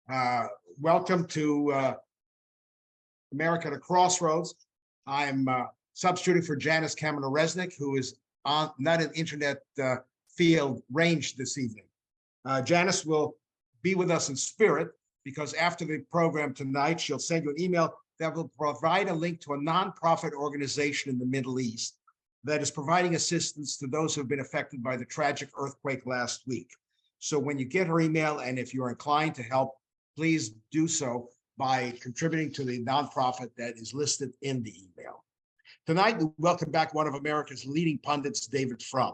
Uh, Welcome to America at Crossroads. I'm substituting for Janice Kaminer-Resnick, who is on not an internet field range this evening. Janice will be with us in spirit because after the program tonight, she'll send you an email that will provide a link to a nonprofit organization in the Middle East that is providing assistance to those who have been affected by the tragic earthquake last week. So when you get her email, and if you're inclined to help, please do so by contributing to the nonprofit that is listed in the email. Tonight, we welcome back one of America's leading pundits, David Frum.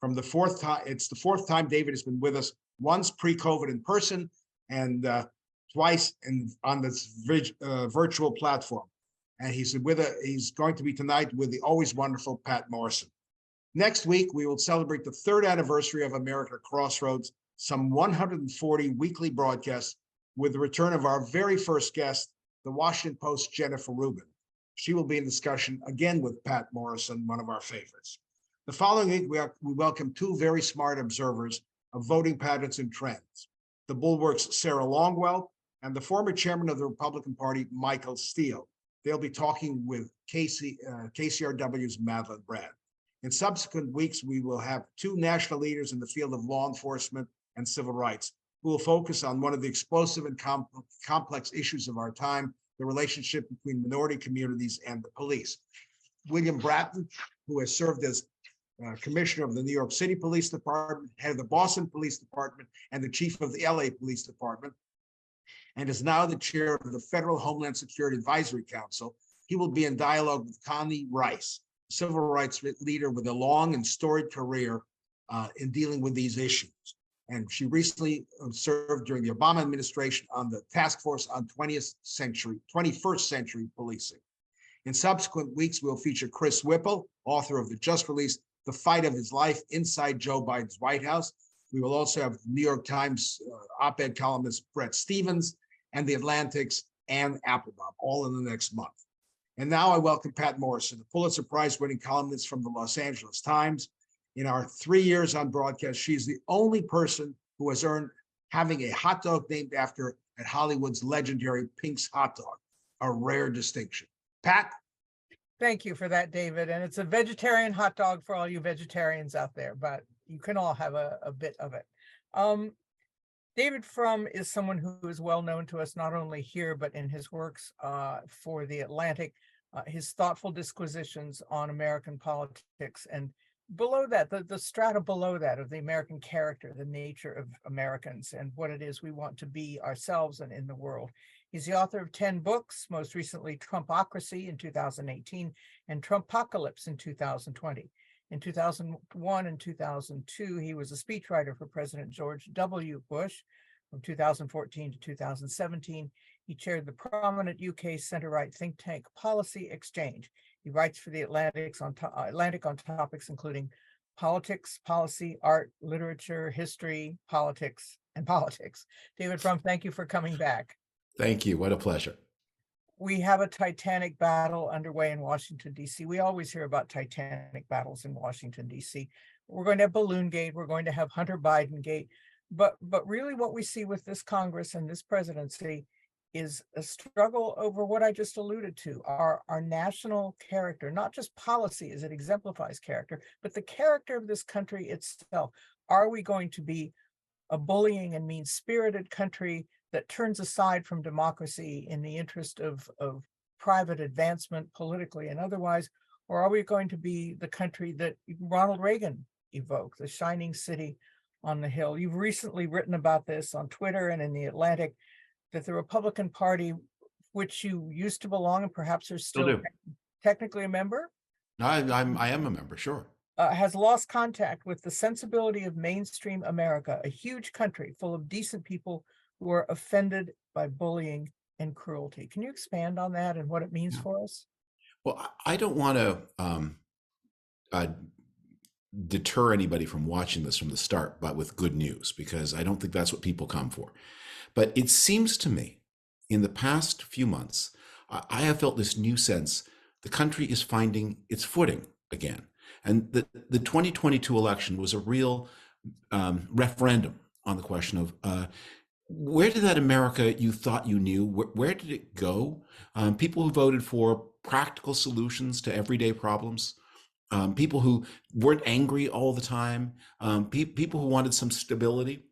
From the fourth time, it's the fourth time David has been with us, once pre-COVID in person and twice on this virtual platform. And he's going to be tonight with the always wonderful Patt Morrison. Next week, we will celebrate the third anniversary of America Crossroads, some 140 weekly broadcasts, with the return of our very first guest, the Washington Post's Jennifer Rubin. She will be in discussion again with Patt Morrison, one of our favorites. The following week, we welcome two very smart observers of voting patterns and trends, the Bulwark's Sarah Longwell and the former chairman of the Republican Party, Michael Steele. They'll be talking with KCRW's Madeline Brand. In subsequent weeks, we will have two national leaders in the field of law enforcement and civil rights who will focus on one of the explosive and complex issues of our time, the relationship between minority communities and the police. William Bratton, who has served as commissioner of the New York City Police Department, head of the Boston Police Department, and the chief of the LA Police Department, and is now the chair of the Federal Homeland Security Advisory Council. He will be in dialogue with Connie Rice, civil rights leader with a long and storied career in dealing with these issues. And she recently served during the Obama administration on the task force on 21st century policing. In subsequent weeks, we'll feature Chris Whipple, author of the just released The Fight of His Life Inside Joe Biden's White House. We will also have New York Times op-ed columnist Bret Stephens and the Atlantic's Ann Applebaum, all in the next month. And now I welcome Patt Morrison, a Pulitzer Prize-winning columnist from the Los Angeles Times. In our 3 years on broadcast, she's the only person who has earned having a hot dog named after at Hollywood's legendary Pink's Hot Dog, a rare distinction. Patt? Thank you for that, David. And it's a vegetarian hot dog for all you vegetarians out there, but you can all have a bit of it. David Frum is someone who is well known to us, not only here, but in his works for The Atlantic, his thoughtful disquisitions on American politics, and below that, the strata below that of the American character, the nature of Americans and what it is we want to be ourselves and in the world. He's the author of 10 books, most recently Trumpocracy in 2018 and Trumpocalypse in 2020. In 2001 and 2002, he was a speechwriter for President George W. Bush. From 2014 to 2017, he chaired the prominent UK center-right think tank Policy Exchange. He writes for the Atlantic on topics including politics, policy, art, literature, history, politics, and politics. David Frum, thank you for coming back. Thank you. What a pleasure. We have a titanic battle underway in Washington, D.C. We always hear about titanic battles in Washington, D.C. We're going to have Balloon Gate. We're going to have Hunter Biden Gate. But really what we see with this Congress and this presidency is a struggle over what I just alluded to, our national character, not just policy as it exemplifies character, but the character of this country itself. Are we going to be a bullying and mean-spirited country that turns aside from democracy in the interest of private advancement politically and otherwise, or are we going to be the country that Ronald Reagan evoked, the shining city on the hill? You've recently written about this on Twitter and in The Atlantic, that the Republican Party, which you used to belong and perhaps are still technically a member? I am a member, sure. Has lost contact with the sensibility of mainstream America, a huge country full of decent people who are offended by bullying and cruelty. Can you expand on that and what it means for us? Well, I don't want to deter anybody from watching this from the start, but with good news, because I don't think that's what people come for. But it seems to me in the past few months, I have felt this new sense the country is finding its footing again. And the 2022 election was a real referendum on the question of where did that America you thought you knew, where did it go? People who voted for practical solutions to everyday problems, people who weren't angry all the time, people who wanted some stability,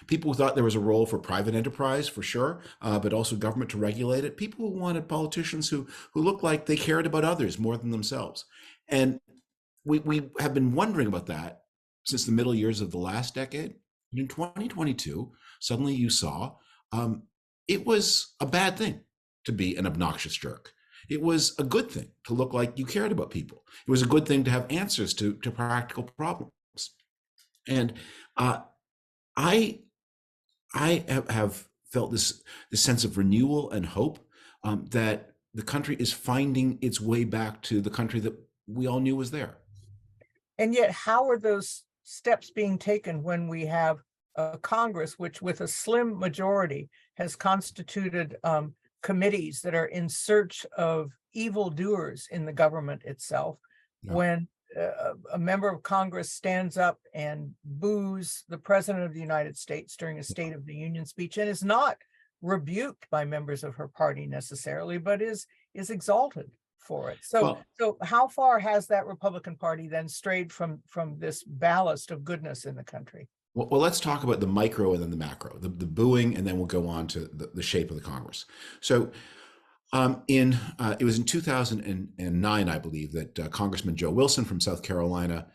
people who thought there was a role for private enterprise for sure, but also government to regulate it, people who wanted politicians who looked like they cared about others more than themselves. And we have been wondering about that since the middle years of the last decade. In 2022, suddenly you saw it was a bad thing to be an obnoxious jerk. It was a good thing to look like you cared about people. It was a good thing to have answers to practical problems. And I have felt this sense of renewal and hope that the country is finding its way back to the country that we all knew was there. And yet, how are those steps being taken when we have a Congress which, with a slim majority, has constituted committees that are in search of evildoers in the government itself? Yeah. When a member of Congress stands up and boos the President of the United States during a State of the Union speech and is not rebuked by members of her party necessarily, but is exalted for it. So how far has that Republican Party then strayed from this ballast of goodness in the country? Well, let's talk about the micro and then the macro, the booing, and then we'll go on to the shape of the Congress. So it was in 2009, I believe, that Congressman Joe Wilson from South Carolina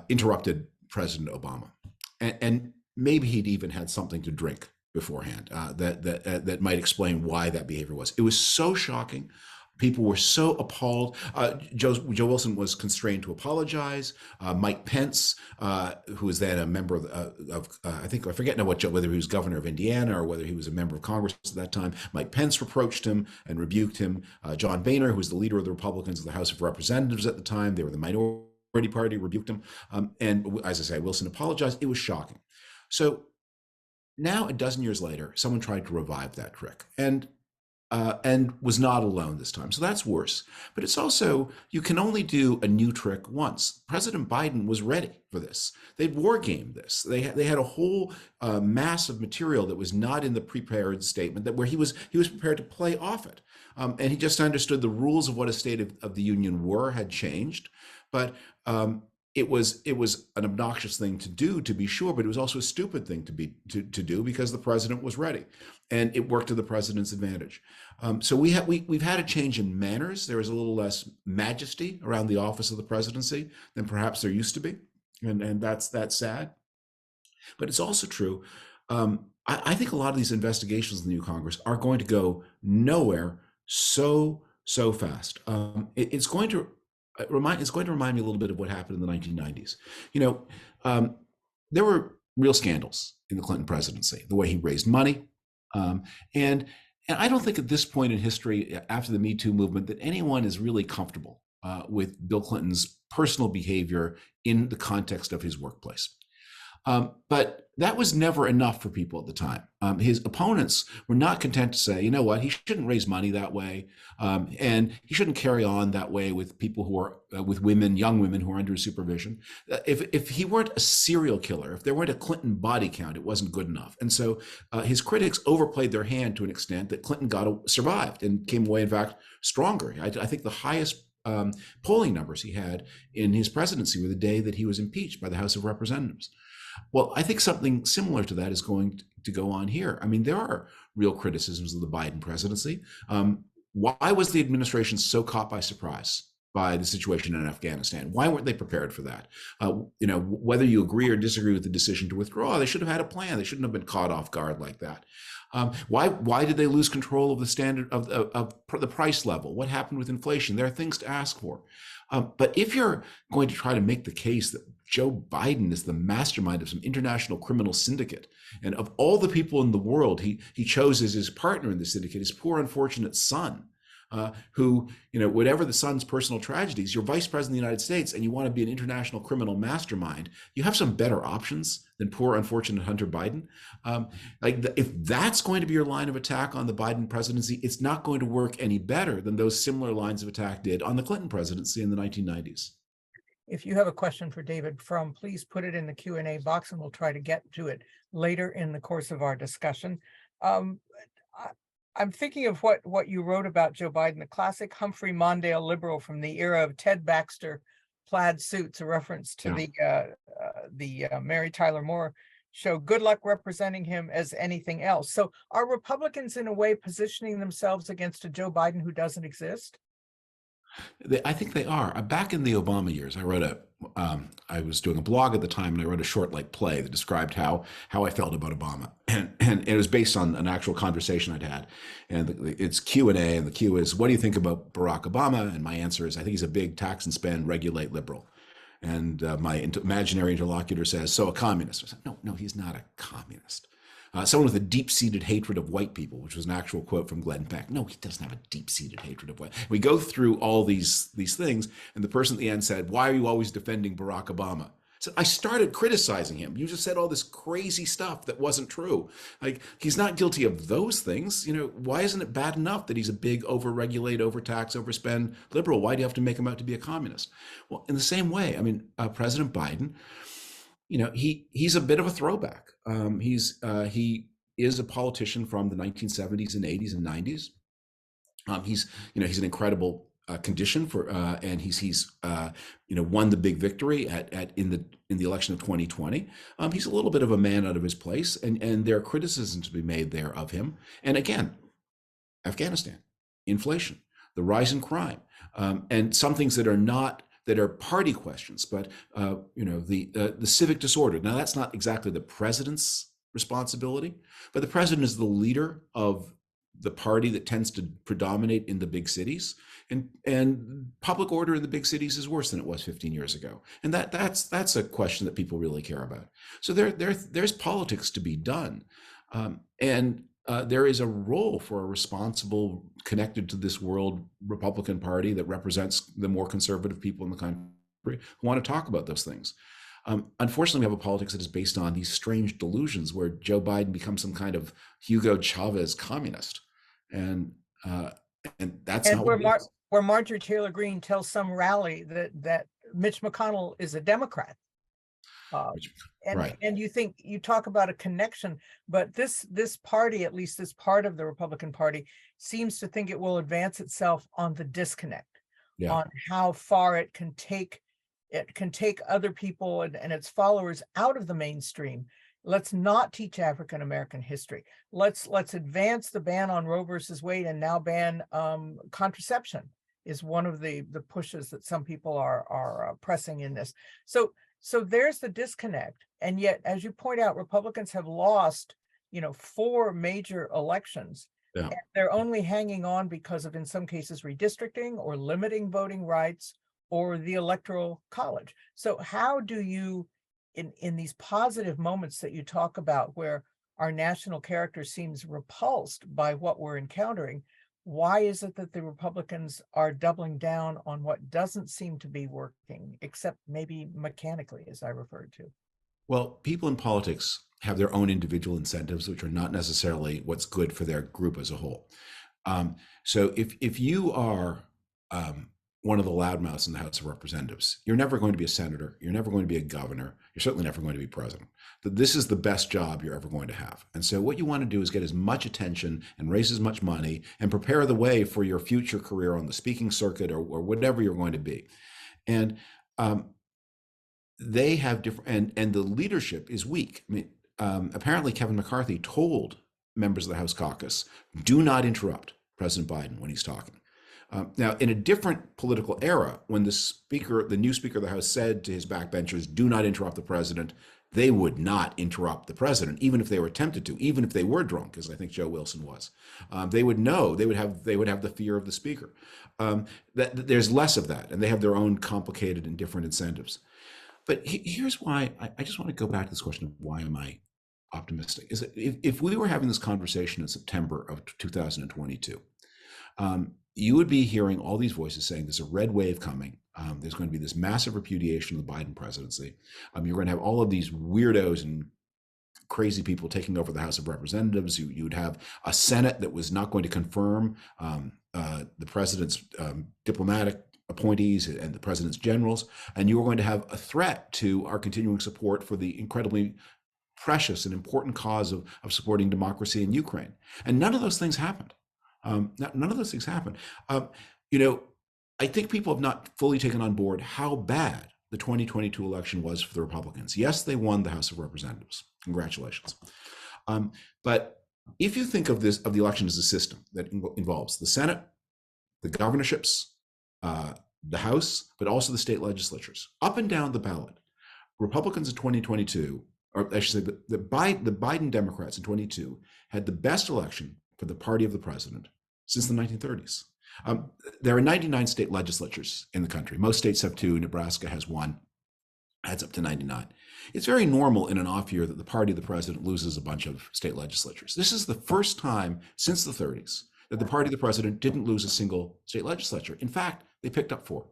interrupted President Obama. And maybe he'd even had something to drink beforehand that might explain why that behavior was. It was so shocking. People were so appalled. Joe Wilson was constrained to apologize. Mike Pence, who was then a member of I forget now whether he was governor of Indiana or whether he was a member of Congress at that time. Mike Pence reproached him and rebuked him. John Boehner, who was the leader of the Republicans of the House of Representatives at the time, they were the minority party, rebuked him. And as I say, Wilson apologized. It was shocking. So now, a dozen years later, someone tried to revive that trick and was not alone this time. So that's worse. But it's also, you can only do a new trick once. President Biden was ready for this. They'd war gamed this. They had a whole mass of material that was not in the prepared statement where he was prepared to play off it. And he just understood the rules of what a State of the Union had changed. But it was an obnoxious thing to do, to be sure, but it was also a stupid thing to do because the president was ready, and it worked to the president's advantage. So we've had a change in manners. There is a little less majesty around the office of the presidency than perhaps there used to be, and that's sad. But it's also true. I think a lot of these investigations in the new Congress are going to go nowhere so fast. It's going to remind me a little bit of what happened in the 1990s. There were real scandals in the Clinton presidency, the way he raised money. And I don't think at this point in history, after the Me Too movement, that anyone is really comfortable with Bill Clinton's personal behavior in the context of his workplace. But that was never enough for people at the time. His opponents were not content to say, you know what, he shouldn't raise money that way, and he shouldn't carry on that way with people who are, with women, young women who are under his supervision. If he weren't a serial killer, if there weren't a Clinton body count, it wasn't good enough. And so his critics overplayed their hand to an extent that Clinton survived and came away, in fact, stronger. I think the highest polling numbers he had in his presidency were the day that he was impeached by the House of Representatives. Well, I think something similar to that is going to go on here. I mean, there are real criticisms of the Biden presidency. Why was the administration so caught by surprise by the situation in Afghanistan? Why weren't they prepared for that? Whether you agree or disagree with the decision to withdraw, they should have had a plan. They shouldn't have been caught off guard like that. Why did they lose control of the standard of the price level? What happened with inflation? There are things to ask for. But if you're going to try to make the case that Joe Biden is the mastermind of some international criminal syndicate, and of all the people in the world he chose as his partner in the syndicate, his poor unfortunate son, who, whatever the son's personal tragedies, you're vice president of the United States and you want to be an international criminal mastermind, you have some better options than poor unfortunate Hunter Biden. If that's going to be your line of attack on the Biden presidency, it's not going to work any better than those similar lines of attack did on the Clinton presidency in the 1990s. if you have a question for David Frum, please put it in the Q&A box and we'll try to get to it later in the course of our discussion. I'm thinking of what you wrote about Joe Biden, the classic Humphrey Mondale liberal from the era of Ted Baxter plaid suits, a reference to the Mary Tyler Moore show. Good luck representing him as anything else. So are Republicans in a way positioning themselves against a Joe Biden who doesn't exist? I think they are. Back in the Obama years, I was doing a blog at the time, and I wrote a short play that described how I felt about Obama, and it was based on an actual conversation I'd had, and it's Q&A, and the Q is, what do you think about Barack Obama? And my answer is, I think he's a big tax and spend, regulate liberal. And my imaginary interlocutor says, so a communist? I said, no, he's not a communist. Someone with a deep-seated hatred of white people, which was an actual quote from Glenn Beck. No, he doesn't have a deep-seated hatred of white. We go through all these things, and the person at the end said, why are you always defending Barack Obama? So I started criticizing him. You just said all this crazy stuff that wasn't true. Like, he's not guilty of those things. Why isn't it bad enough that he's a big over-regulate, over-tax, overspend liberal? Why do you have to make him out to be a communist? Well, in the same way, President Biden, he's a bit of a throwback. He is a politician from the 1970s and 80s and 90s. He's an incredible condition for, and he's won the big victory in the election of 2020. He's a little bit of a man out of his place, and there are criticisms to be made there of him. And again, Afghanistan, inflation, the rise in crime, and some things that are party questions, but the civic disorder. Now, that's not exactly the president's responsibility, but the president is the leader of the party that tends to predominate in the big cities, and public order in the big cities is worse than it was 15 years ago. And that's a question that people really care about. So there's politics to be done, and there is a role for a responsible, connected to this world Republican Party that represents the more conservative people in the country who want to talk about those things. Unfortunately, we have a politics that is based on these strange delusions where Joe Biden becomes some kind of Hugo Chavez communist, and that's and not where Marjorie Taylor Greene tells some rally that Mitch McConnell is a Democrat. Right. And you talk about a connection, but this party, at least this part of the Republican Party, seems to think it will advance itself on the disconnect, on how far it can take other people and its followers out of the mainstream. Let's not teach African American history. Let's advance the ban on Roe versus Wade, and now ban contraception is one of the pushes that some people are pressing in this. So there's the disconnect. And yet, as you point out, Republicans have lost, 4 major elections. Yeah. And they're only hanging on because of, in some cases, redistricting or limiting voting rights or the Electoral College. So how do you, in these positive moments that you talk about where our national character seems repulsed by what we're encountering, why is it that the Republicans are doubling down on what doesn't seem to be working, except maybe mechanically, as I referred to? Well, people in politics have their own individual incentives, which are not necessarily what's good for their group as a whole. So if you are one of the loudmouths in the House of Representatives, you're never going to be a senator. You're never going to be a governor. You're certainly never going to be president. This is the best job you're ever going to have. And so what you want to do is get as much attention and raise as much money and prepare the way for your future career on the speaking circuit or whatever you're going to be. And they have different, and the leadership is weak. Apparently Kevin McCarthy told members of the House caucus, do not interrupt President Biden when he's talking. Now, in a different political era, when the new Speaker of the House said to his backbenchers, do not interrupt the president, they would not interrupt the president, even if they were tempted to, even if they were drunk, as I think Joe Wilson was. They would know, they would have the fear of the Speaker. There's less of that, and they have their own complicated and different incentives. But here's why I just want to go back to this question of why am I optimistic? Is that if we were having this conversation in September of 2022, you would be hearing all these voices saying there's a red wave coming. There's going to be this massive repudiation of the Biden presidency. You're going to have all of these weirdos and crazy people taking over the House of Representatives. You would have a Senate that was not going to confirm the president's diplomatic appointees and the president's generals, and you are going to have a threat to our continuing support for the incredibly precious and important cause of supporting democracy in Ukraine. And none of those things happened. None of those things happened. You know, I think people have not fully taken on board how bad the 2022 election was for the Republicans. Yes, they won the House of Representatives. Congratulations. But if you think of the election as a system that involves the Senate, the governorships, the House, but also the state legislatures, up and down the ballot, Republicans in 2022, or I should say the Biden Democrats in 22, had the best election for the party of the president since the 1930s. There are 99 state legislatures in the country. Most states have 2. Nebraska has 1. Adds up to 99. It's very normal in an off year that the party of the president loses a bunch of state legislatures. This is the first time since the 30s that the party of the president didn't lose a single state legislature. In fact, they picked up 4.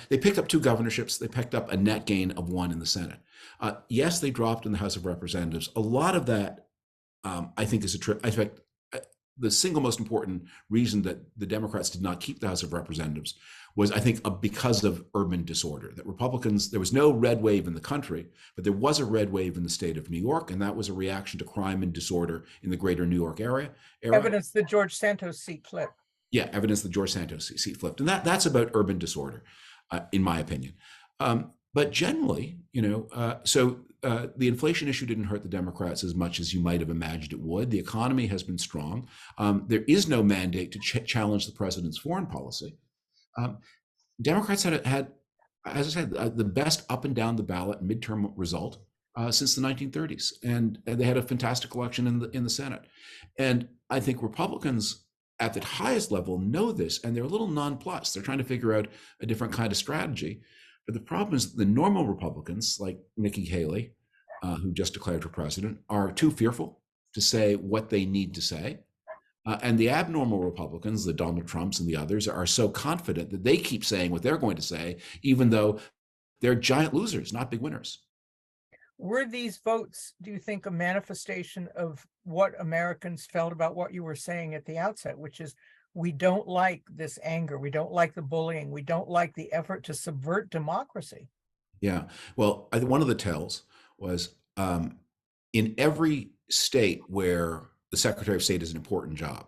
They picked up 2 governorships. They picked up a net gain of 1 in the Senate. Yes, they dropped in the House of Representatives. A lot of that, I think, is in fact, the single most important reason that the Democrats did not keep the House of Representatives was, I think, because of urban disorder. That Republicans, there was no red wave in the country, but there was a red wave in the state of New York, and that was a reaction to crime and disorder in the greater New York area. Evidence the George Santos seat flipped. Yeah, evidence the George Santos seat flipped, and that's about urban disorder, in my opinion. But generally, you know, the inflation issue didn't hurt the Democrats as much as you might have imagined it would. The economy has been strong. There is no mandate to challenge the president's foreign policy. Democrats had, as I said, the best up and down the ballot midterm result since the 1930s, and they had a fantastic election in the Senate. And I think Republicans at the highest level know this, and they're a little nonplussed. They're trying to figure out a different kind of strategy. But the problem is the normal Republicans, like Nikki Haley, who just declared for president, are too fearful to say what they need to say. And the abnormal Republicans, the Donald Trumps and the others, are so confident that they keep saying what they're going to say, even though they're giant losers, not big winners. Were these votes, do you think, a manifestation of what Americans felt about what you were saying at the outset, which is we don't like this anger, we don't like the bullying, we don't like the effort to subvert democracy? Yeah. Well, one of the tells was in every state where the Secretary of State is an important job,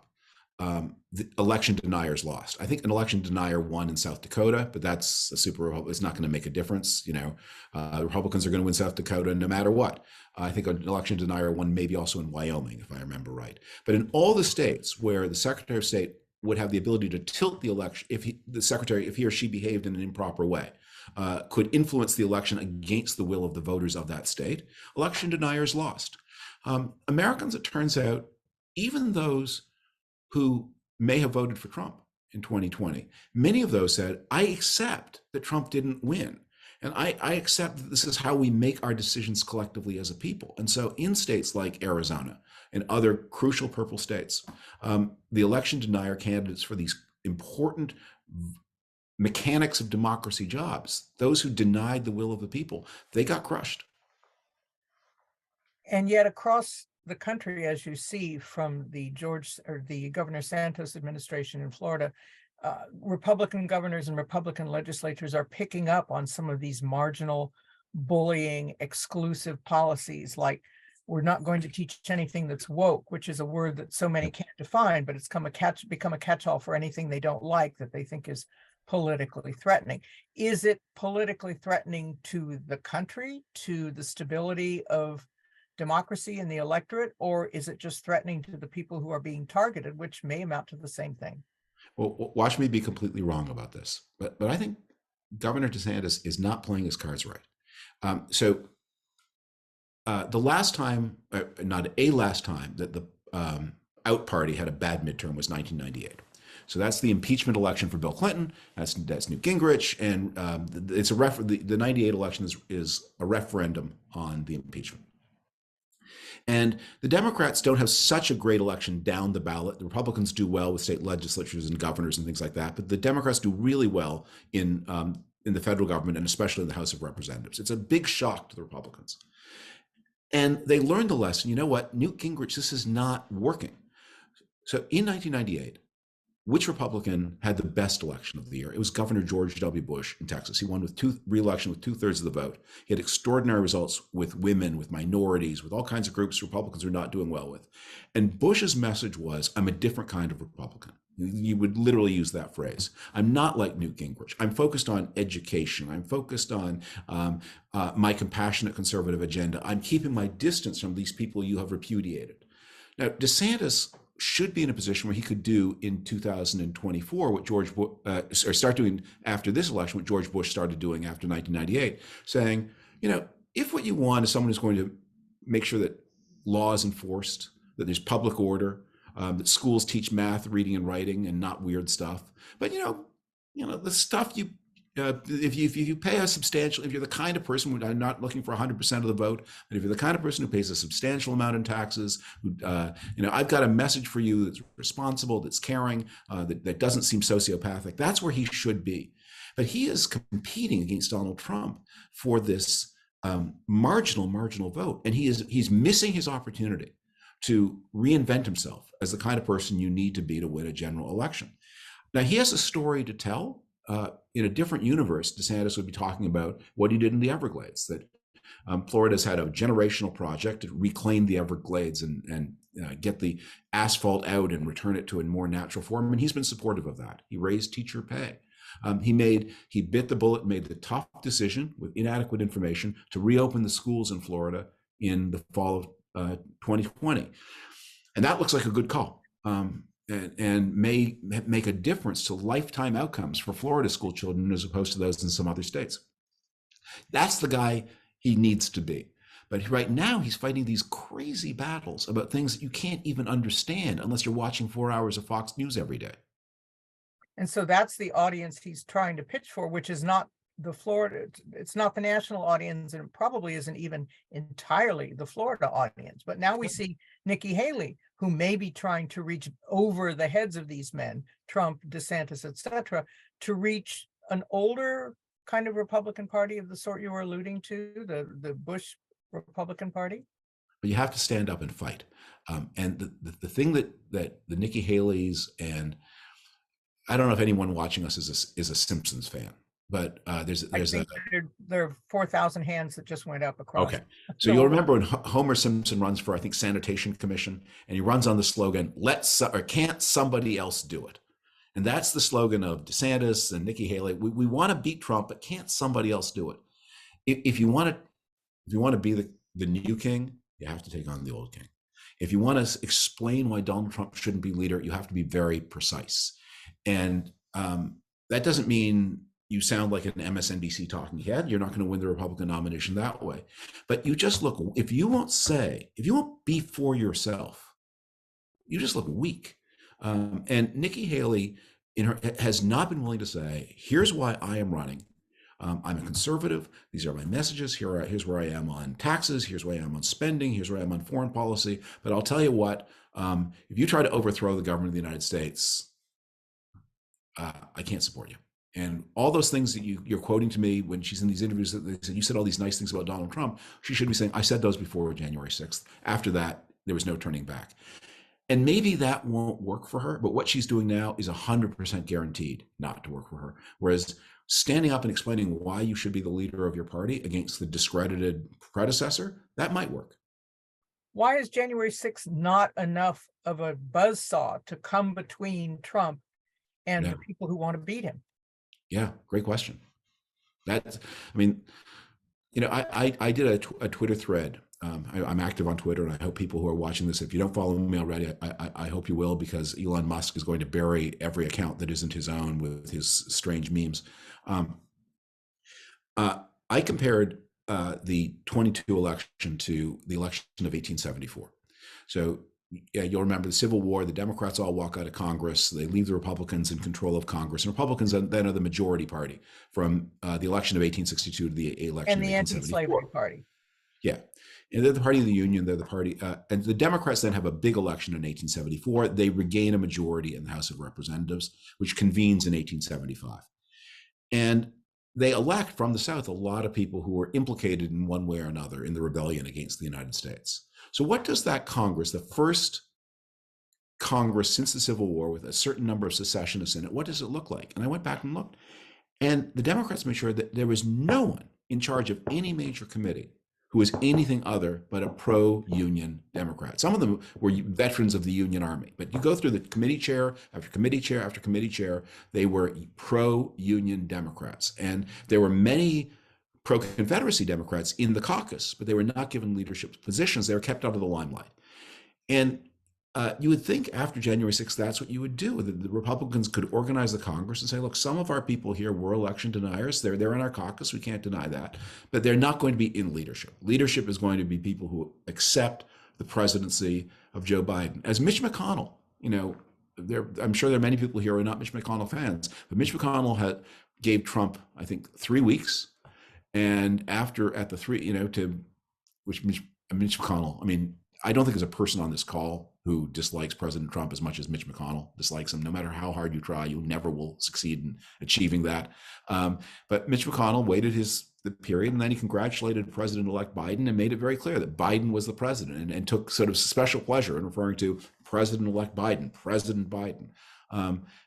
the election deniers lost. I think an election denier won in South Dakota, but that's a super Republican. It's not going to make a difference. You know, the Republicans are going to win South Dakota no matter what. I think an election denier won maybe also in Wyoming, if I remember right. But in all the states where the Secretary of State would have the ability to tilt the election, if he or she behaved in an improper way, could influence the election against the will of the voters of that state, election deniers lost. Americans, it turns out, even those who may have voted for Trump in 2020, many of those said, I accept that Trump didn't win. And I accept that this is how we make our decisions collectively as a people. And so in states like Arizona and other crucial purple states, the election denier candidates for these important mechanics of democracy jobs, those who denied the will of the people, they got crushed. And yet across the country, as you see from the Governor Santos administration in Florida, Republican governors and Republican legislatures are picking up on some of these marginal bullying, exclusive policies, like we're not going to teach anything that's woke, which is a word that so many can't define, but it's become a catch-all for anything they don't like that they think is politically threatening. Is it politically threatening to the country, to the stability of democracy and the electorate, or is it just threatening to the people who are being targeted, which may amount to the same thing? Well, watch me be completely wrong about this, but I think Governor DeSantis is not playing his cards right. The last time, not a last time, that the out party had a bad midterm was 1998. So that's the impeachment election for Bill Clinton. That's Newt Gingrich, and it's the 98 election is a referendum on the impeachment. And the Democrats don't have such a great election down the ballot. The Republicans do well with state legislatures and governors and things like that, but the Democrats do really well in the federal government and especially in the House of Representatives. It's a big shock to the Republicans. And they learned the lesson, you know what, Newt Gingrich, this is not working. So in 1998, which Republican had the best election of the year? It was Governor George W. Bush in Texas. He won with re-election with 2/3 of the vote. He had extraordinary results with women, with minorities, with all kinds of groups Republicans are not doing well with. And Bush's message was, I'm a different kind of Republican. You would literally use that phrase. I'm not like Newt Gingrich. I'm focused on education. I'm focused on my compassionate conservative agenda. I'm keeping my distance from these people you have repudiated. Now, DeSantis should be in a position where he could do in 2024 what George Bush, or start doing after this election, what George Bush started doing after 1998, saying, if what you want is someone who's going to make sure that law is enforced, that there's public order, that schools teach math, reading, and writing, and not weird stuff. But the stuff if you pay a substantial, if you're the kind of person who, I'm not looking for 100% of the vote, but if you're the kind of person who pays a substantial amount in taxes, who, I've got a message for you that's responsible, that's caring, that doesn't seem sociopathic. That's where he should be. But he is competing against Donald Trump for this marginal vote, and he's missing his opportunity to reinvent himself as the kind of person you need to be to win a general election. Now, he has a story to tell. In a different universe, DeSantis would be talking about what he did in the Everglades, that Florida's had a generational project to reclaim the Everglades and get the asphalt out and return it to a more natural form. And he's been supportive of that. He raised teacher pay. He bit the bullet, made the tough decision with inadequate information to reopen the schools in Florida in the fall of 2020. And that looks like a good call. And may make a difference to lifetime outcomes for Florida school children as opposed to those in some other states. That's the guy he needs to be. But right now he's fighting these crazy battles about things that you can't even understand unless you're watching 4 hours of Fox News every day. And so that's the audience he's trying to pitch for, which is not it's not the national audience, and it probably isn't even entirely the Florida audience. But now we see Nikki Haley, who may be trying to reach over the heads of these men, Trump, DeSantis, etc., to reach an older kind of Republican Party of the sort you were alluding to, the Bush Republican Party. But you have to stand up and fight. And the thing that the Nikki Haley's, and I don't know if anyone watching us is a Simpsons fan, but there are 4,000 hands that just went up across. Okay, so you'll remember when Homer Simpson runs for, I think, Sanitation Commission, and he runs on the slogan, can't somebody else do it? And that's the slogan of DeSantis and Nikki Haley. We want to beat Trump, but can't somebody else do it? If you want to be the new king, you have to take on the old king. If you want to explain why Donald Trump shouldn't be leader, you have to be very precise. And that doesn't mean you sound like an MSNBC talking head. You're not going to win the Republican nomination that way. But you just look, if you won't be for yourself, you just look weak. And Nikki Haley has not been willing to say, here's why I am running. I'm a conservative. These are my messages. Here's where I am on taxes. Here's where I am on spending. Here's where I am on foreign policy. But I'll tell you what, if you try to overthrow the government of the United States, I can't support you. And all those things that you're quoting to me when she's in these interviews, that they said, you said all these nice things about Donald Trump, she should be saying, I said those before January 6th. After that, there was no turning back. And maybe that won't work for her, but what she's doing now is 100% guaranteed not to work for her. Whereas standing up and explaining why you should be the leader of your party against the discredited predecessor, that might work. Why is January 6th not enough of a buzzsaw to come between Trump and the people who want to beat him? Yeah, great question. I did a Twitter thread. I'm active on Twitter, and I hope people who are watching this, if you don't follow me already, I hope you will, because Elon Musk is going to bury every account that isn't his own with his strange memes. I compared the 22 election to the election of 1874. So you'll remember the Civil War, the Democrats all walk out of Congress, they leave the Republicans in control of Congress, and Republicans then are the majority party from the election of 1862 to the election and of 1874. And the anti-slavery party. Yeah. And they're the party of the Union, they're the party, and the Democrats then have a big election in 1874. They regain a majority in the House of Representatives, which convenes in 1875. And they elect from the South a lot of people who were implicated in one way or another in the rebellion against the United States. So what does that Congress, the first Congress since the Civil War with a certain number of secessionists in it. What does it look like? And I went back and looked. And the Democrats made sure that there was no one in charge of any major committee who was anything other but a pro-union Democrat. Some of them were veterans of the Union Army, but you go through the committee chair after committee chair after committee chair, they were pro-union Democrats. And there were many pro-Confederacy Democrats in the caucus, but they were not given leadership positions. They were kept out of the limelight. And you would think after January 6th, that's what you would do. The Republicans could organize the Congress and say, look, some of our people here were election deniers. They're in our caucus. We can't deny that. But they're not going to be in leadership. Leadership is going to be people who accept the presidency of Joe Biden. As Mitch McConnell, I'm sure there are many people here who are not Mitch McConnell fans, but Mitch McConnell gave Trump, I think, 3 weeks. And at the 3, which Mitch McConnell, I mean, I don't think there's a person on this call who dislikes President Trump as much as Mitch McConnell dislikes him. No matter how hard you try, you never will succeed in achieving that. But Mitch McConnell waited the period, and then he congratulated President-elect Biden and made it very clear that Biden was the president, and took sort of special pleasure in referring to President-elect Biden, President Biden.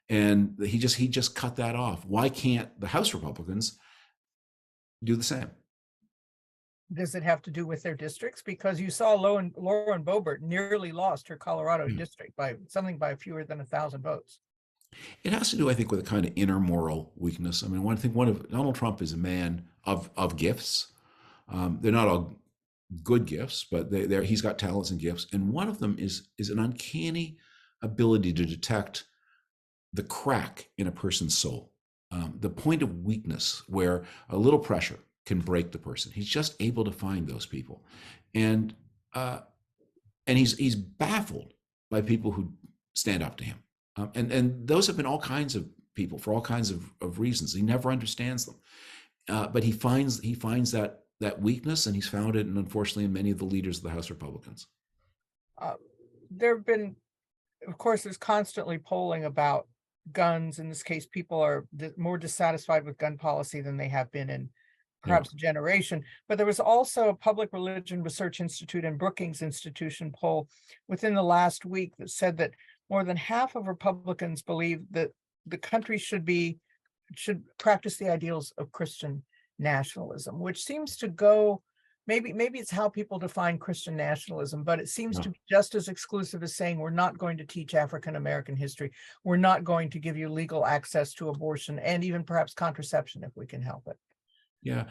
And he just cut that off. Why can't the House Republicans do the same? Does it have to do with their districts? Because you saw Lauren Boebert nearly lost her Colorado district by fewer than 1,000 votes. It has to do, I think, with a kind of inner moral weakness. I mean, Donald Trump is a man of gifts. They're not all good gifts, but he's got talents and gifts. And one of them is an uncanny ability to detect the crack in a person's soul, the point of weakness where a little pressure can break the person. He's just able to find those people, and he's baffled by people who stand up to him, and those have been all kinds of people for all kinds of reasons. He never understands them, but he finds that weakness, and he's found it, and unfortunately, in many of the leaders of the House Republicans. There have been, of course, there's constantly polling about guns. In this case, people are more dissatisfied with gun policy than they have been in perhaps a generation. But there was also a Public Religion Research Institute and Brookings Institution poll within the last week that said that more than half of Republicans believe that the country should practice the ideals of Christian nationalism, which seems to go, maybe it's how people define Christian nationalism, but it seems to be just as exclusive as saying we're not going to teach African American history. We're not going to give you legal access to abortion and even perhaps contraception if we can help it. Yeah,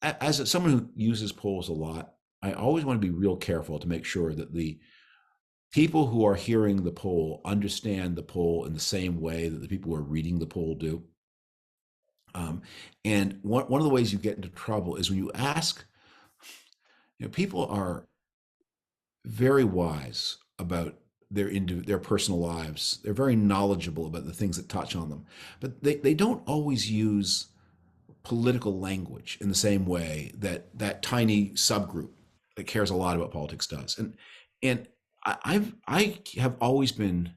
as someone who uses polls a lot, I always want to be real careful to make sure that the people who are hearing the poll understand the poll in the same way that the people who are reading the poll do. And one of the ways you get into trouble is when you ask, people are very wise about their personal lives. They're very knowledgeable about the things that touch on them, but they don't always use political language in the same way that tiny subgroup that cares a lot about politics does. And I have always been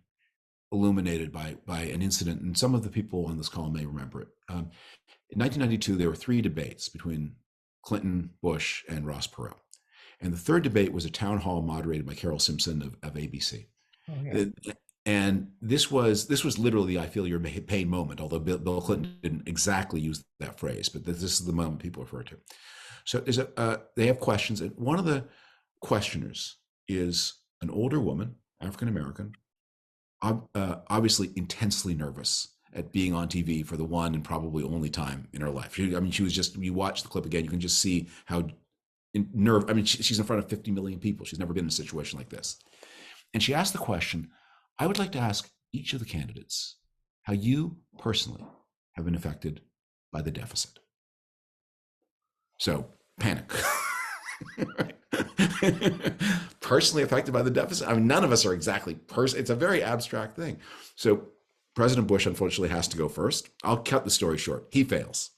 illuminated by an incident, and some of the people on this call may remember it. In 1992, there were 3 debates between Clinton, Bush, and Ross Perot. And the third debate was a town hall moderated by Carol Simpson of ABC. Oh, yeah. And this was literally, I feel your pain moment, although Bill Clinton didn't exactly use that phrase, but this is the moment people refer to. So they have questions, and one of the questioners is an older woman, African American, obviously intensely nervous at being on TV for the one and probably only time in her life. She was just, you watch the clip again, you can just see how she's in front of 50 million people. She's never been in a situation like this. And she asked the question, I would like to ask each of the candidates how you personally have been affected by the deficit. So panic. Personally affected by the deficit? I mean, none of us are exactly it's a very abstract thing. So President Bush, unfortunately, has to go first. I'll cut the story short. He fails.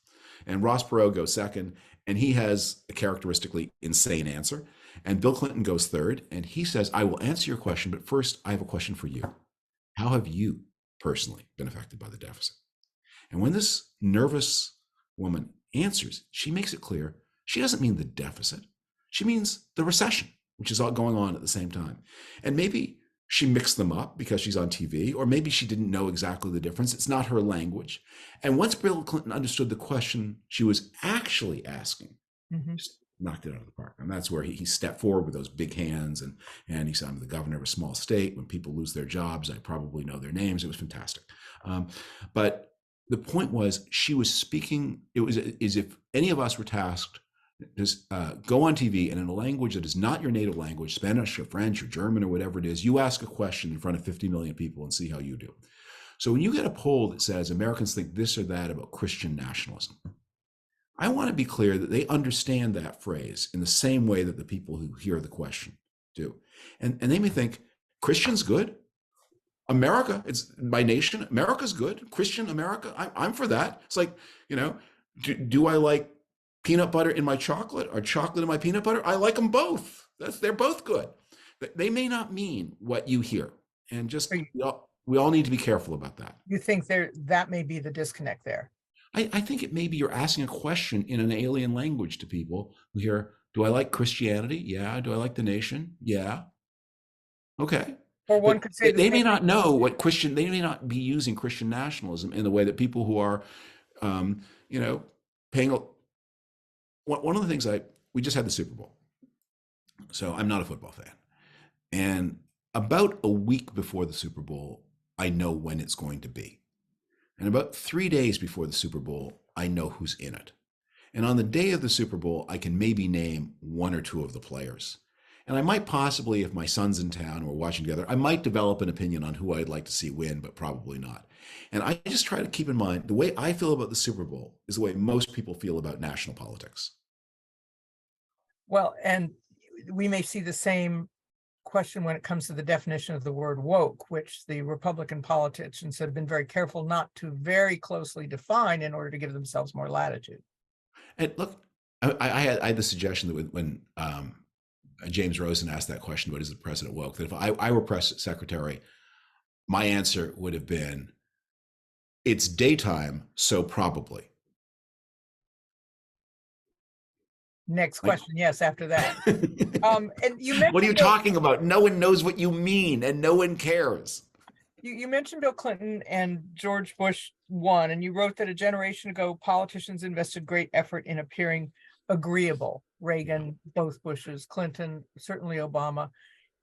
And Ross Perot goes second, and he has a characteristically insane answer. And Bill Clinton goes third, and he says, I will answer your question, but first, I have a question for you. How have you personally been affected by the deficit? And when this nervous woman answers, she makes it clear she doesn't mean the deficit. She means the recession, which is all going on at the same time. And maybe she mixed them up because she's on TV, or maybe she didn't know exactly the difference. It's not her language. And once Bill Clinton understood the question she was actually asking, Mhm. just knocked it out of the park. And that's where he stepped forward with those big hands, and he said, I'm the governor of a small state. When people lose their jobs, I probably know their names. It was fantastic. But the point was, she was speaking, it was as if any of us were tasked, just go on TV and in a language that is not your native language, Spanish or French or German or whatever it is, you ask a question in front of 50 million people and see how you do. So when you get a poll that says Americans think this or that about Christian nationalism, I want to be clear that they understand that phrase in the same way that the people who hear the question do. And they may think, Christian's good. America, it's my nation. America's good. Christian America, I'm for that. It's like, do I like peanut butter in my chocolate or chocolate in my peanut butter? I like them both. They're both good. They may not mean what you hear. And just, we all need to be careful about that. You think that may be the disconnect there? I think it may be you're asking a question in an alien language to people who hear, do I like Christianity? Yeah. Do I like the nation? Yeah. Okay. Or one could say they may not know what they may not be using Christian nationalism in the way that people who are, paying. One of the things we just had the Super Bowl. So I'm not a football fan. And about a week before the Super Bowl, I know when it's going to be. And about 3 days before the Super Bowl, I know who's in it. And on the day of the Super Bowl, I can maybe name one or two of the players. And I might possibly, if my son's in town or we're watching together, I might develop an opinion on who I'd like to see win, but probably not. And I just try to keep in mind, the way I feel about the Super Bowl is the way most people feel about national politics. Well, and we may see the same question when it comes to the definition of the word woke, which the Republican politicians have been very careful not to very closely define in order to give themselves more latitude. And look, I had the suggestion that when James Rosen asked that question, what is the president woke? That if I were press secretary, my answer would have been, it's daytime, so probably. Next question, yes, after that. And you mentioned, what are you talking about? No one knows what you mean, and no one cares. You mentioned Bill Clinton and George Bush won, and you wrote that a generation ago, politicians invested great effort in appearing agreeable. Reagan, both Bushes, Clinton, certainly Obama.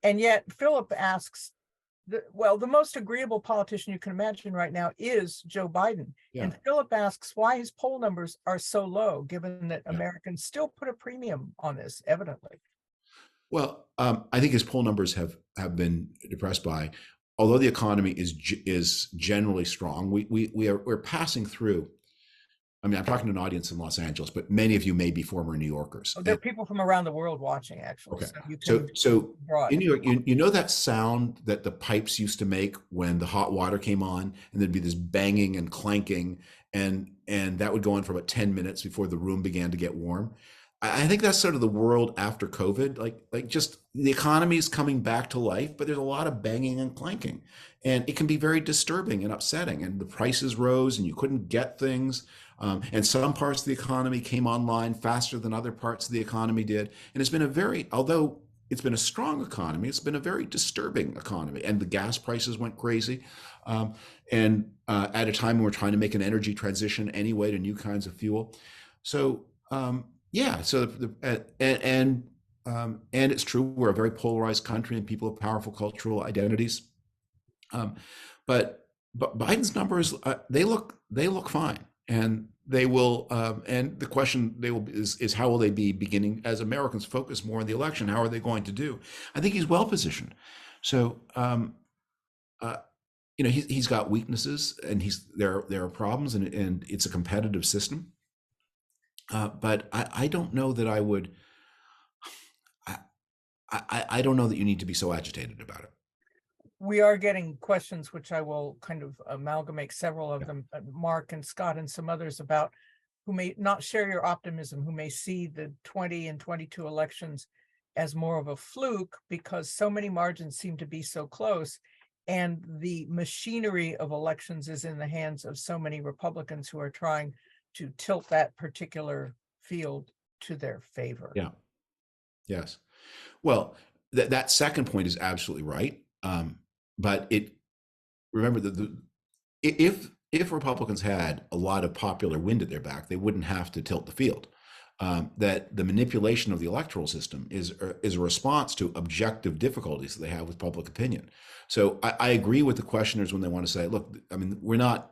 And yet Philip asks, the most agreeable politician you can imagine right now is Joe Biden. Yeah. And Philip asks why his poll numbers are so low, given that Americans still put a premium on this, evidently. Well, I think his poll numbers have been depressed by, although the economy is generally strong, we're passing through. I mean, I'm talking to an audience in Los Angeles, but many of you may be former New Yorkers. Oh, there are people from around the world watching, actually. Okay. So in New York, you know that sound that the pipes used to make when the hot water came on, and there'd be this banging and clanking, and that would go on for about 10 minutes before the room began to get warm. I think that's sort of the world after COVID. Like just the economy is coming back to life, but there's a lot of banging and clanking, and it can be very disturbing and upsetting. And the prices rose, and you couldn't get things. And some parts of the economy came online faster than other parts of the economy did. And it's been although it's been a strong economy, it's been a very disturbing economy. And the gas prices went crazy. And at a time when we're trying to make an energy transition anyway to new kinds of fuel. So, and it's true, we're a very polarized country and people have powerful cultural identities. But Biden's numbers, they look fine. And they will, and the question is how will they be beginning, as Americans focus more on the election? How are they going to do? I think he's well positioned. So, he's got weaknesses, and there are problems, and it's a competitive system. But I don't know that I would. I don't know that you need to be so agitated about it. We are getting questions, which I will kind of amalgamate several of them, Mark and Scott and some others, about who may not share your optimism, who may see the 20 and 22 elections as more of a fluke because so many margins seem to be so close. And the machinery of elections is in the hands of so many Republicans who are trying to tilt that particular field to their favor. Yeah. Yes. Well, that second point is absolutely right. But remember that if Republicans had a lot of popular wind at their back, they wouldn't have to tilt the field. That the manipulation of the electoral system is a response to objective difficulties that they have with public opinion. So I agree with the questioners when they want to say, look, I mean, we're not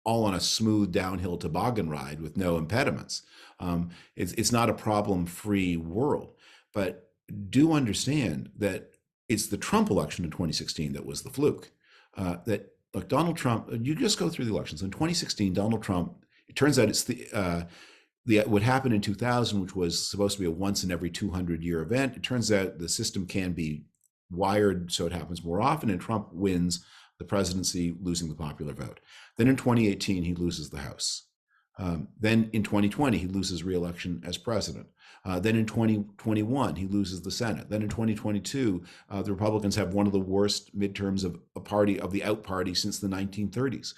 all on a smooth downhill toboggan ride with no impediments. It's not a problem-free world, but do understand that it's the Trump election in 2016 that was the fluke. That look, Donald Trump, you just go through the elections. In 2016, Donald Trump, it turns out it's what happened in 2000, which was supposed to be a once in every 200-year event. It turns out the system can be wired so it happens more often, and Trump wins the presidency, losing the popular vote. Then in 2018, he loses the House. Then in 2020, he loses re-election as president. Then in 2021, he loses the Senate. Then in 2022, the Republicans have one of the worst midterms of the out party since the 1930s.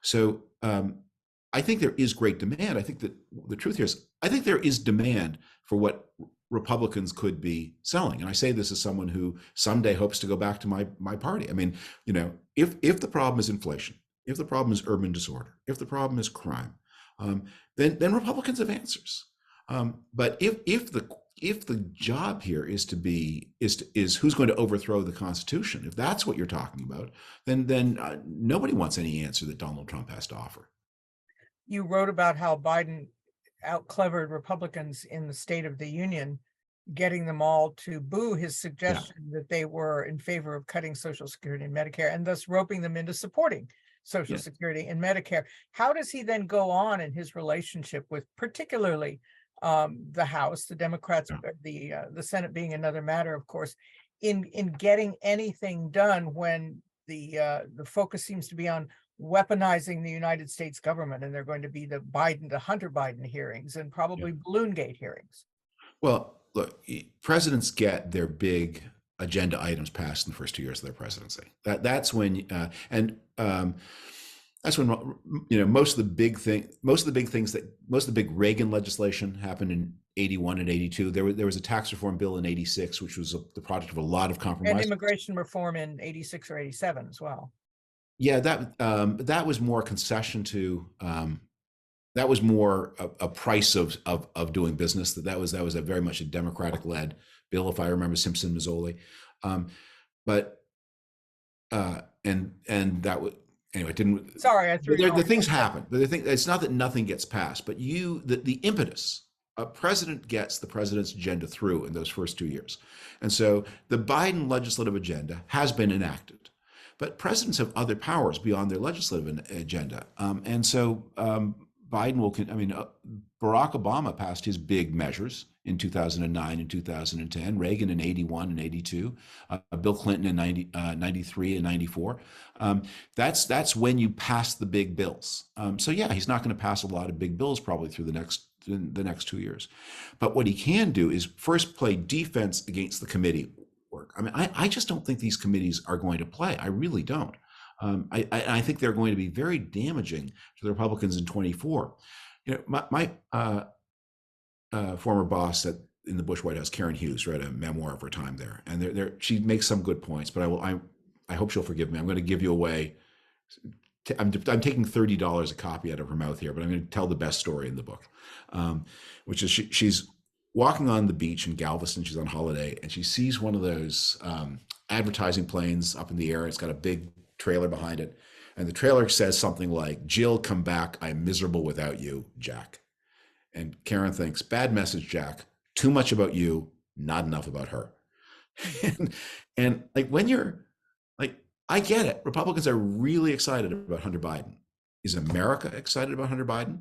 So I think there is great demand. I think that the truth here is, I think there is demand for what Republicans could be selling. And I say this as someone who someday hopes to go back to my party. I mean, if the problem is inflation, if the problem is urban disorder, if the problem is crime, then Republicans have answers. But if the job here is who's going to overthrow the Constitution, if that's what you're talking about, then nobody wants any answer that Donald Trump has to offer. You wrote about how Biden out-clevered Republicans in the State of the Union, getting them all to boo his suggestion that they were in favor of cutting Social Security and Medicare, and thus roping them into supporting Social Security and Medicare. How does he then go on in his relationship with particularly the House, the Democrats, the Senate being another matter, of course, in getting anything done when the focus seems to be on weaponizing the United States government, and they're going to be the Hunter Biden hearings and probably Balloongate hearings? Well, look, presidents get their big agenda items passed in the first 2 years of their presidency. That's when most of the big Reagan legislation happened in 81 and 82. There was a tax reform bill in 86, which was the product of a lot of compromise. And immigration reform in 86 or 87 as well. Yeah, that was more a concession to that was more a price of doing business. That was a very much a Democratic-led bill, if I remember Simpson Mazzoli. But that was anyway. It didn't. Sorry, I threw you off. The things happen. But it's not that nothing gets passed, but the impetus. A president gets the president's agenda through in those first 2 years, and so the Biden legislative agenda has been enacted. But presidents have other powers beyond their legislative agenda. And so Biden Barack Obama passed his big measures in 2009 and 2010, Reagan in 81 and 82, Bill Clinton in 93 and 94. That's when you pass the big bills. So yeah, he's not going to pass a lot of big bills probably through the next 2 years. But what he can do is first play defense against the committee work. I mean, I just don't think these committees are going to play. I really don't. I think they're going to be very damaging to the Republicans in 24. My former boss in the Bush White House, Karen Hughes, read a memoir of her time there, and she makes some good points. But I hope she'll forgive me. I'm going to give you away. I'm taking $30 a copy out of her mouth here, but I'm going to tell the best story in the book, which is she's walking on the beach in Galveston. She's on holiday, and she sees one of those advertising planes up in the air. It's got a big trailer behind it, and the trailer says something like, "Jill, come back. I'm miserable without you, Jack." And Karen thinks, "Bad message, Jack. Too much about you, not enough about her." and like when you're like, I get it. Republicans are really excited about Hunter Biden. Is America excited about Hunter Biden?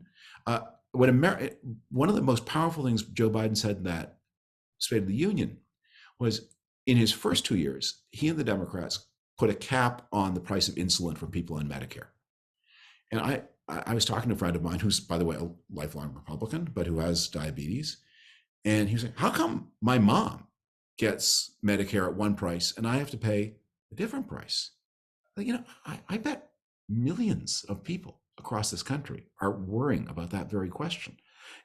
One of the most powerful things Joe Biden said in that State of the Union was, in his first 2 years, he and the Democrats put a cap on the price of insulin for people on Medicare. And I was talking to a friend of mine who's, by the way, a lifelong Republican, but who has diabetes. And he was like, "How come my mom gets Medicare at one price and I have to pay a different price?" I bet millions of people across this country are worrying about that very question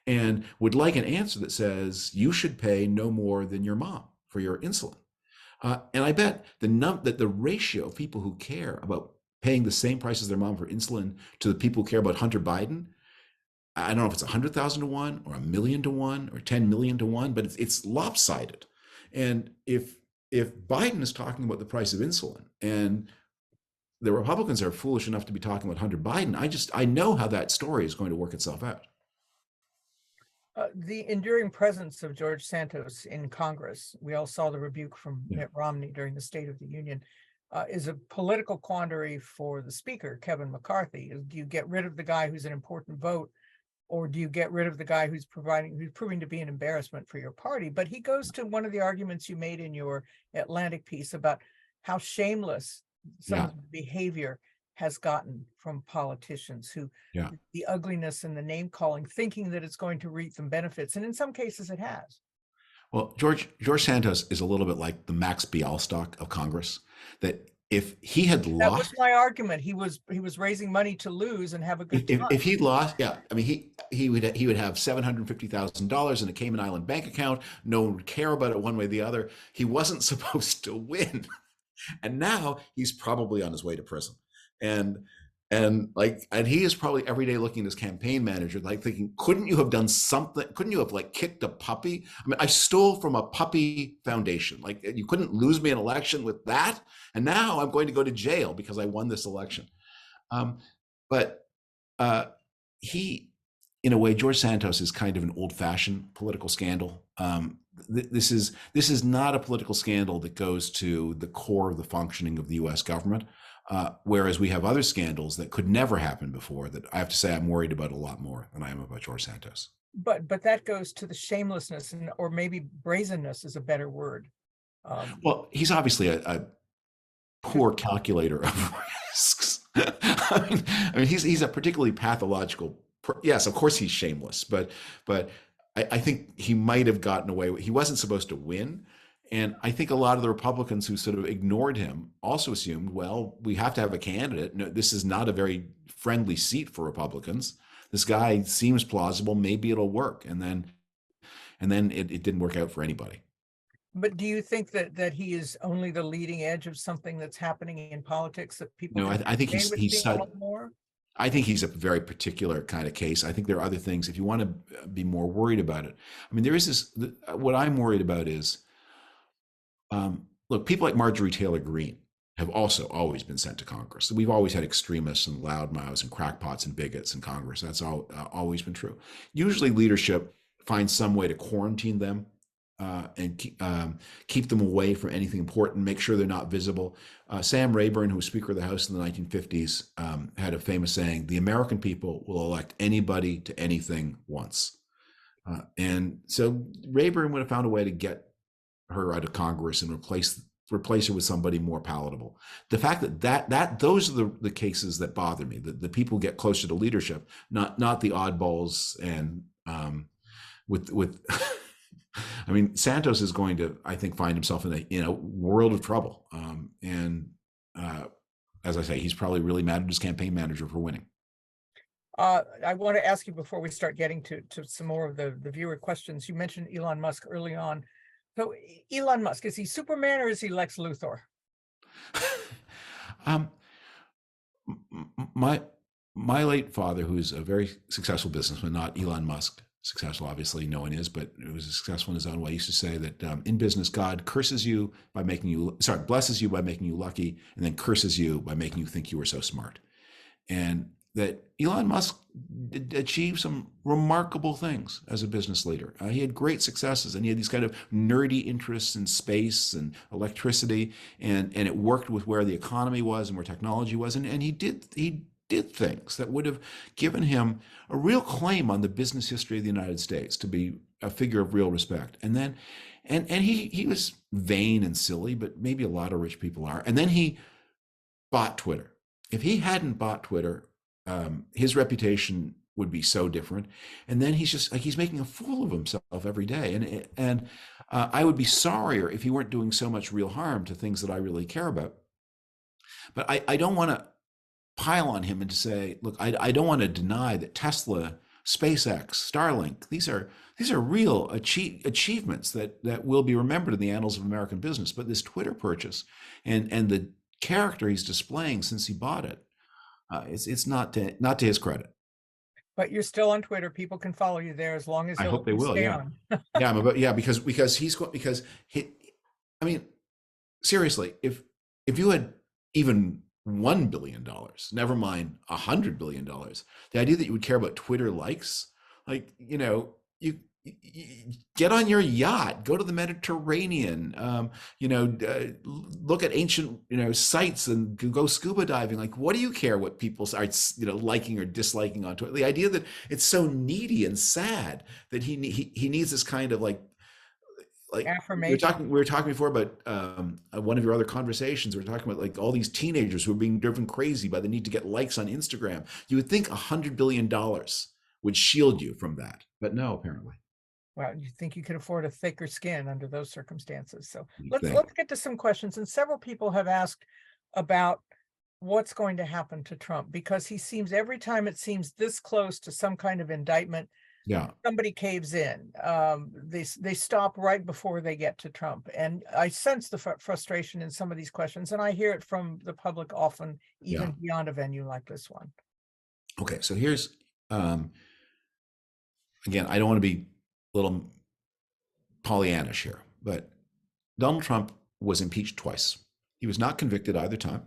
and would like an answer that says you should pay no more than your mom for your insulin. And I bet that the ratio of people who care about paying the same price as their mom for insulin to the people who care about Hunter Biden, I don't know if it's 100,000 to 1 or 1,000,000 to 1 or 10 million to 1, but it's lopsided. And if Biden is talking about the price of insulin and the Republicans are foolish enough to be talking about Hunter Biden, I know how that story is going to work itself out. The enduring presence of George Santos in Congress, we all saw the rebuke from Yeah. Mitt Romney during the State of the Union, is a political quandary for the Speaker, Kevin McCarthy. Do you get rid of the guy who's an important vote, or do you get rid of the guy who's proving to be an embarrassment for your party? But he goes to one of the arguments you made in your Atlantic piece about how shameless some Yeah. of the behavior has gotten from politicians who, Yeah. the ugliness and the name calling, thinking that it's going to reap them benefits. And in some cases it has. Well, George Santos is a little bit like the Max Bialystock of Congress, that if he had That was lost, my argument. He was raising money to lose and have a good time. if he'd lost, yeah, I mean, he would have $750,000 in a Cayman Island bank account. No one would care about it one way or the other. He wasn't supposed to win. And now he's probably on his way to prison. And he is probably every day looking at his campaign manager, like thinking, couldn't you have done something? Couldn't you have like kicked a puppy? I mean, I stole from a puppy foundation. Like, you couldn't lose me an election with that. And now I'm going to go to jail because I won this election. But he, in a way, George Santos is kind of an old-fashioned political scandal. This is not a political scandal that goes to the core of the functioning of the U.S. government. Whereas we have other scandals that could never happen before that I have to say I'm worried about a lot more than I am about George Santos. But that goes to the shamelessness, or maybe brazenness is a better word. Well, he's obviously a poor calculator of risks. I mean, he's a particularly pathological. Yes, of course he's shameless, but I think he might have gotten away. He wasn't supposed to win. And I think a lot of the Republicans who sort of ignored him also assumed, well, we have to have a candidate. No, this is not a very friendly seat for Republicans. This guy seems plausible. Maybe it'll work. And then it didn't work out for anybody. But do you think that he is only the leading edge of something that's happening in politics that people? No, I think he's a lot more? I think he's a very particular kind of case. I think there are other things. If you want to be more worried about it, I mean, there is this. What I'm worried about is. Look, people like Marjorie Taylor Greene have also always been sent to Congress. We've always had extremists and loudmouths and crackpots and bigots in Congress. That's always been true. Usually leadership finds some way to quarantine them and keep them away from anything important, make sure they're not visible. Sam Rayburn, who was Speaker of the House in the 1950s, had a famous saying, "The American people will elect anybody to anything once." And so Rayburn would have found a way to get her out of Congress and replace her with somebody more palatable. The fact that those are the cases that bother me. The people get closer to leadership, not the oddballs. And with I mean, Santos is going to, I think, find himself in a world of trouble. As I say, he's probably really mad at his campaign manager for winning. I want to ask you before we start getting to some more of the viewer questions. You mentioned Elon Musk early on. So Elon Musk, is he Superman or is he Lex Luthor? My late father, who's a very successful businessman, not Elon Musk successful, obviously no one is, but he was successful in his own way, used to say that in business, God blesses you by making you lucky, and then curses you by making you think you were so smart. And that Elon Musk achieved some remarkable things as a business leader. He had great successes, and he had these kind of nerdy interests in space and electricity, and it worked with where the economy was and where technology was, and he did things that would have given him a real claim on the business history of the United States, to be a figure of real respect. And then, and he was vain and silly, but maybe a lot of rich people are. And then he bought Twitter. If he hadn't bought Twitter, his reputation would be so different. And then he's just like, he's making a fool of himself every day. And I would be sorrier if he weren't doing so much real harm to things that I really care about. But I don't want to pile on him and to say, look, I don't want to deny that Tesla SpaceX, Starlink. These are real achievements that will be remembered in the annals of American business. But this Twitter purchase and the character he's displaying since he bought it, it's not to his credit. But you're still on Twitter. People can follow you there as long as I you'll hope they will. stay Yeah, on. because he. I mean, seriously, if you had even $1 billion, never mind $100 billion, the idea that you would care about Twitter likes, like, you get on your yacht, go to the Mediterranean, look at ancient, sites and go scuba diving. Like, what do you care what people are, liking or disliking on Twitter? The idea that it's so needy and sad that he needs this kind of like Affirmation. we were talking before about one of your other conversations. We were talking about like all these teenagers who are being driven crazy by the need to get likes on Instagram. You would think $100 billion would shield you from that, but no, apparently. Well, you think you could afford a thicker skin under those circumstances. So Exactly. let's get to some questions. And several people have asked about what's going to happen to Trump, because he seems, every time it seems this close to some kind of indictment, Yeah. somebody caves in. They stop right before they get to Trump. And I sense the frustration in some of these questions, and I hear it from the public often, even beyond a venue like this one. Okay, so here's, again, I don't want to be a little Pollyannish here, but Donald Trump was impeached twice. He was not convicted either time,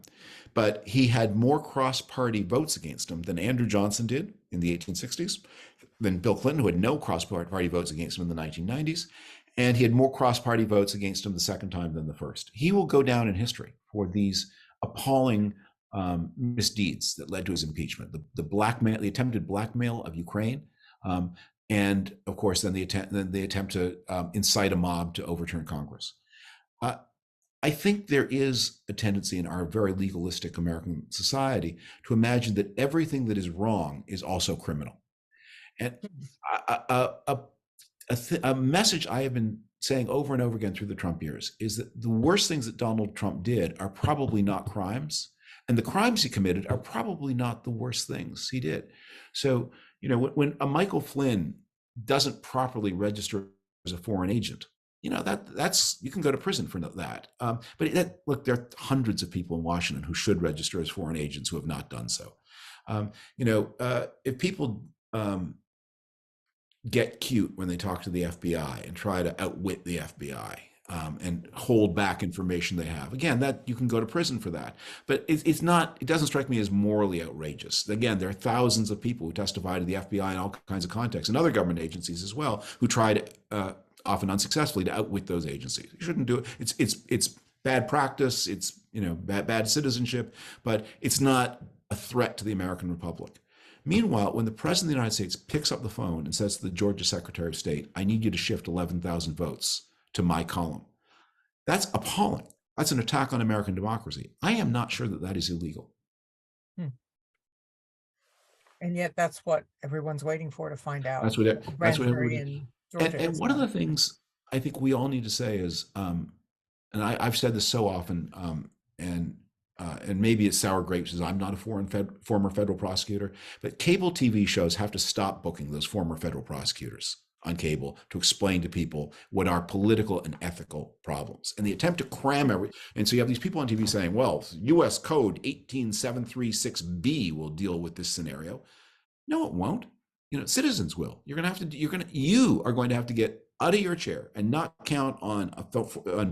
but he had more cross-party votes against him than Andrew Johnson did in the 1860s, than Bill Clinton, who had no cross-party votes against him in the 1990s, and he had more cross-party votes against him the second time than the first. He will go down in history for these appalling misdeeds that led to his impeachment: the attempted blackmail of Ukraine, and of course, then the attempt to incite a mob to overturn Congress. I think there is a tendency in our very legalistic American society to imagine that everything that is wrong is also criminal. And a message I have been saying over and over again through the Trump years is that the worst things that Donald Trump did are probably not crimes, and the crimes he committed are probably not the worst things he did. So, when a Michael Flynn doesn't properly register as a foreign agent, that's, you can go to prison for that. But look, there are hundreds of people in Washington who should register as foreign agents who have not done so. If people get cute when they talk to the FBI and try to outwit the FBI and hold back information they have, again, that you can go to prison for that. But it doesn't strike me as morally outrageous. Again, there are thousands of people who testify to the FBI in all kinds of contexts, and other government agencies as well, who tried, often unsuccessfully, to outwit those agencies. You shouldn't do it. It's bad practice. It's bad citizenship, but it's not a threat to the American Republic. Meanwhile, when the President of the United States picks up the phone and says to the Georgia Secretary of State, "I need you to shift 11,000 votes to my column," that's appalling. That's an attack on American democracy. I am not sure that is illegal. And yet that's what everyone's waiting for to find out. That's what everybody. In Georgia And one of the things I think we all need to say is, and I've said this so often, and maybe it's sour grapes, as I'm not a former federal prosecutor, but cable TV shows have to stop booking those former federal prosecutors on cable to explain to people what are political and ethical problems. And the attempt to cram and so you have these people on TV saying, well, US Code 18736B will deal with this scenario. No, it won't. Citizens will. You are going to have to get out of your chair and not count on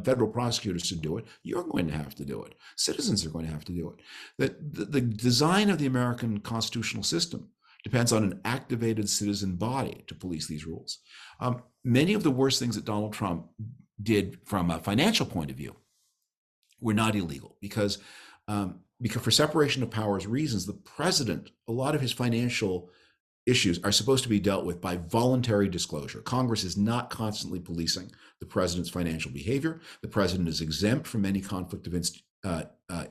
federal prosecutors to do it. You're going to have to do it. Citizens are going to have to do it. The design of the American constitutional system depends on an activated citizen body to police these rules. Many of the worst things that Donald Trump did from a financial point of view were not illegal because for separation of powers reasons, the president, a lot of his financial issues are supposed to be dealt with by voluntary disclosure. Congress is not constantly policing the president's financial behavior. The president is exempt from any conflict of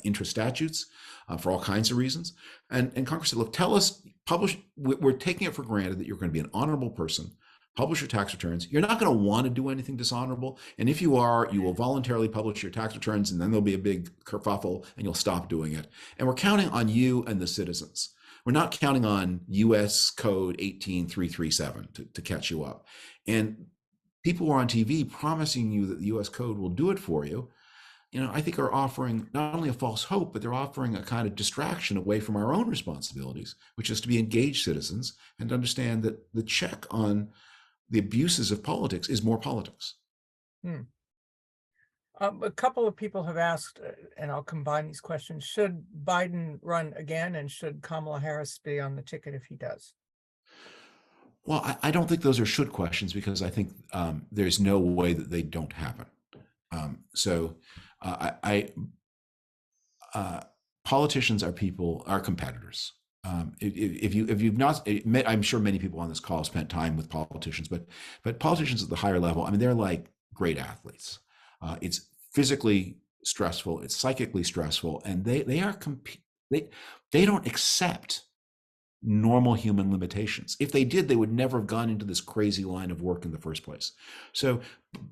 interest statutes for all kinds of reasons. And Congress said, look, publish, we're taking it for granted that you're going to be an honorable person. Publish your tax returns. You're not going to want to do anything dishonorable. And if you are, you will voluntarily publish your tax returns, and then there'll be a big kerfuffle and you'll stop doing it. And we're counting on you and the citizens. we're not counting on US code 18337 to catch you up. And people who are on TV promising you that the US code will do it for you, I think are offering not only a false hope, but they're offering a kind of distraction away from our own responsibilities, which is to be engaged citizens and to understand that the check on the abuses of politics is more politics. A couple of people have asked, and I'll combine these questions, should Biden run again, and should Kamala Harris be on the ticket if he does? Well, I don't think those are should questions, because I think there's no way that they don't happen. Politicians are competitors. If you've not, I'm sure many people on this call spent time with politicians, but politicians at the higher level, I mean, they're like great athletes. It's physically stressful, it's psychically stressful, and they don't accept normal human limitations. If they did, they would never have gone into this crazy line of work in the first place. So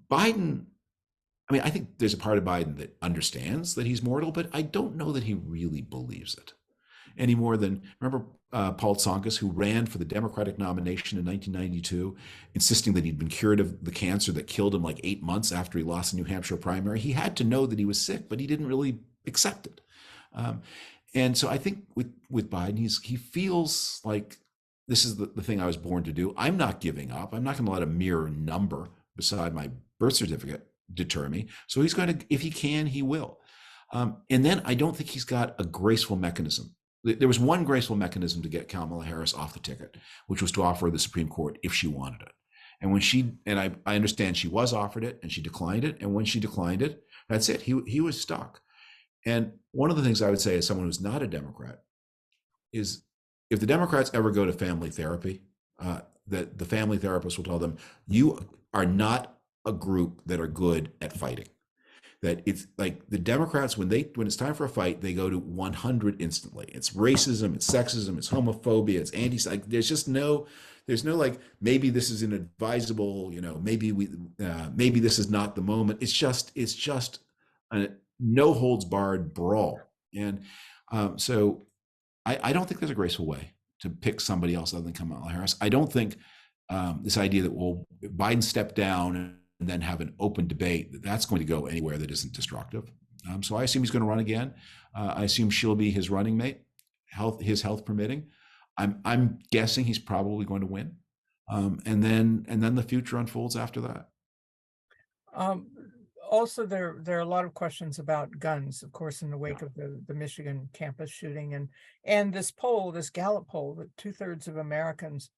Biden, I mean, I think there's a part of Biden that understands that he's mortal, but I don't know that he really believes it any more than, remember Paul Tsongas, who ran for the Democratic nomination in 1992, insisting that he'd been cured of the cancer that killed him like 8 months after he lost the New Hampshire primary. He had to know that he was sick, but he didn't really accept it. And so I think with Biden, he feels like this is the thing I was born to do. I'm not giving up. I'm not going to let a mere number beside my birth certificate deter me. So he's going to, if he can, he will. And then I don't think he's got a graceful mechanism. There was one graceful mechanism to get Kamala Harris off the ticket, which was to offer the Supreme Court if she wanted it. And when I understand she was offered it and she declined it. And when she declined it, that's it. He was stuck. And one of the things I would say as someone who's not a Democrat is, if the Democrats ever go to family therapy, that the family therapist will tell them, you are not a group that are good at fighting. That it's like the Democrats, when it's time for a fight, they go to 100 instantly. It's racism, it's sexism, it's homophobia, it's like there's no like, maybe this is inadvisable, maybe this is not the moment. It's just a no holds barred brawl. And so I don't think there's a graceful way to pick somebody else other than Kamala Harris. I don't think this idea that, well, Biden stepped down and then have an open debate, that's going to go anywhere that isn't destructive. So I assume he's going to run again. I assume she'll be his running mate, his health permitting. I'm guessing he's probably going to win. And then the future unfolds after that. Also, there are a lot of questions about guns, of course, in the wake of the Michigan campus shooting, and this Gallup poll, that 2/3 of Americans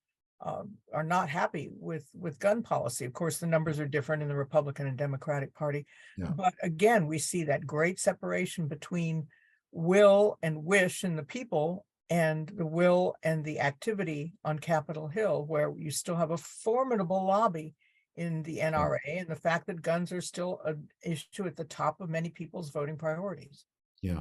are not happy with gun policy. Of course, the numbers are different in the Republican and Democratic Party, but again, we see that great separation between will and wish in the people, and the will and the activity on Capitol Hill, where you still have a formidable lobby in the NRA, and the fact that guns are still an issue at the top of many people's voting priorities. Yeah.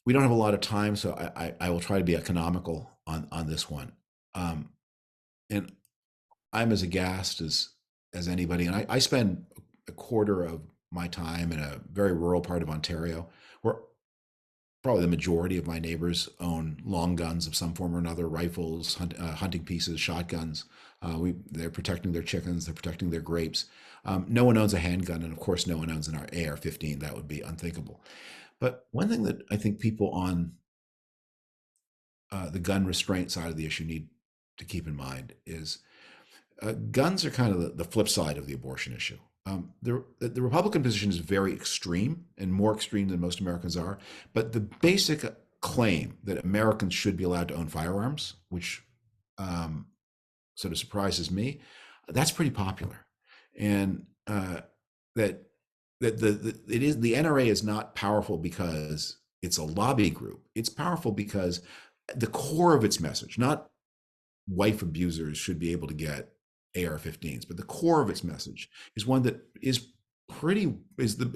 We don't have a lot of time, so I will try to be economical on this one. And I'm as aghast as anybody. And I spend a quarter of my time in a very rural part of Ontario, where probably the majority of my neighbors own long guns of some form or another, rifles, hunting pieces, shotguns. They're protecting their chickens, they're protecting their grapes. No one owns a handgun, and of course, no one owns an AR-15. That would be unthinkable. But one thing that I think people on the gun restraint side of the issue need to keep in mind is guns are kind of the flip side of the abortion issue. The Republican position is very extreme, and more extreme than most Americans are. But the basic claim that Americans should be allowed to own firearms, which sort of surprises me, that's pretty popular. And that the NRA is not powerful because it's a lobby group. It's powerful because the core of its message, not wife abusers should be able to get AR-15s, but the core of its message is one that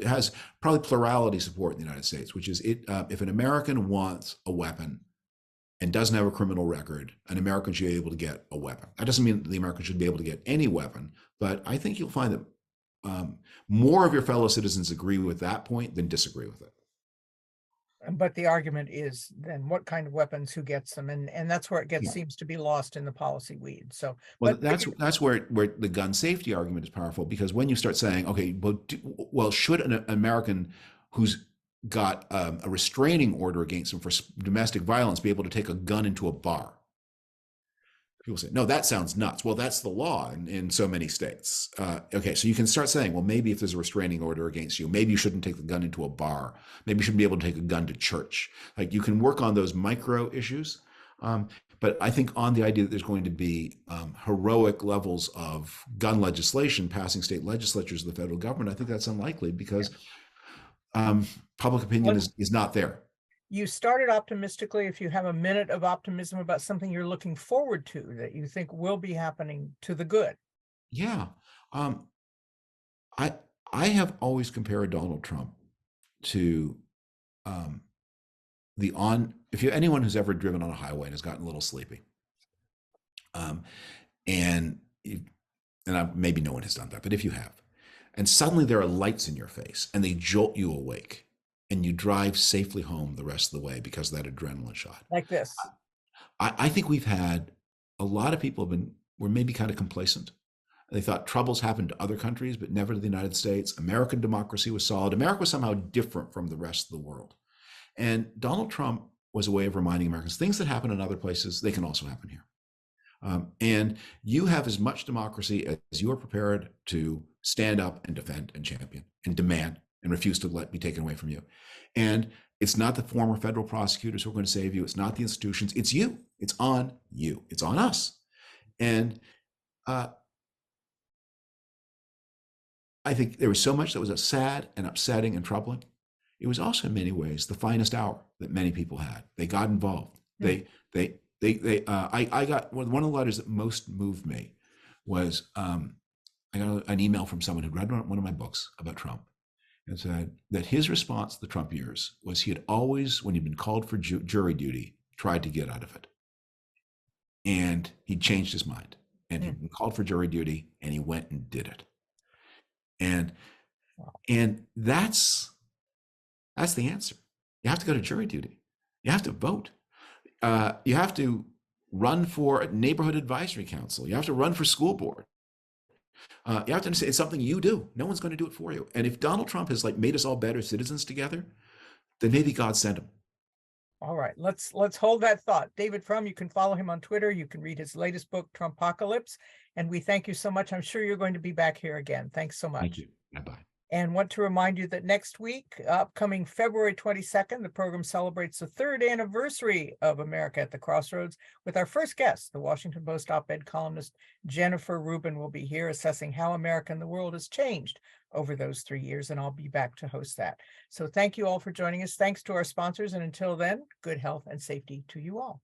has probably plurality support in the United States, which is if an American wants a weapon and doesn't have a criminal record, an American should be able to get a weapon. That doesn't mean that the American should be able to get any weapon, but I think you'll find that more of your fellow citizens agree with that point than disagree with it. But the argument is then what kind of weapons, who gets them? And that's where it gets, Yeah. seems to be lost in the policy weed. So, Well, but that's where the gun safety argument is powerful, because when you start saying, okay, well, should an American who's got a restraining order against him for domestic violence be able to take a gun into a bar? People say, no, that sounds nuts. Well, that's the law in so many states. Okay, so you can start saying, well, maybe if there's a restraining order against you, maybe you shouldn't take the gun into a bar. Maybe you shouldn't be able to take a gun to church. Like, you can work on those micro issues. But I think on the idea that there's going to be heroic levels of gun legislation passing state legislatures of the federal government, I think that's unlikely, because public opinion is not there. You started optimistically. If you have a minute of optimism about something you're looking forward to that you think will be happening to the good. Yeah. I have always compared Donald Trump to if anyone who's ever driven on a highway and has gotten a little sleepy, and maybe no one has done that, but if you have, and suddenly there are lights in your face and they jolt you awake, and you drive safely home the rest of the way because of that adrenaline shot. Like this. I think we've had a lot of people were maybe kind of complacent. They thought troubles happened to other countries, but never to the United States. American democracy was solid. America was somehow different from the rest of the world. And Donald Trump was a way of reminding Americans things that happen in other places, they can also happen here. And you have as much democracy as you are prepared to stand up and defend and champion and demand and refuse to let be taken away from you. And it's not the former federal prosecutors who are going to save you. It's not the institutions. It's you. It's on you. It's on us. And I think there was so much that was sad and upsetting and troubling. It was also in many ways the finest hour that many people had. They got involved. I got one of the letters that most moved me was I got an email from someone who read one of my books about Trump, and said that his response to the Trump years was he had always, when he'd been called for jury duty, tried to get out of it. And he changed his mind, and he'd been called for jury duty, and he went and did it. And that's the answer. You have to go to jury duty. You have to vote. You have to run for a neighborhood advisory council. You have to run for school board. You have to understand it's something you do. No one's going to do it for you. And if Donald Trump has made us all better citizens together, then maybe God sent him. All right, let's hold that thought. David Frum, you can follow him on Twitter. You can read his latest book, Trumpocalypse. And we thank you so much. I'm sure you're going to be back here again. Thanks so much. Thank you. Bye-bye. And want to remind you that next week, upcoming February 22nd, the program celebrates the 3rd anniversary of America at the Crossroads with our first guest, the Washington Post op-ed columnist Jennifer Rubin will be here assessing how America and the world has changed over those 3 years, and I'll be back to host that. So thank you all for joining us. Thanks to our sponsors, and until then, good health and safety to you all.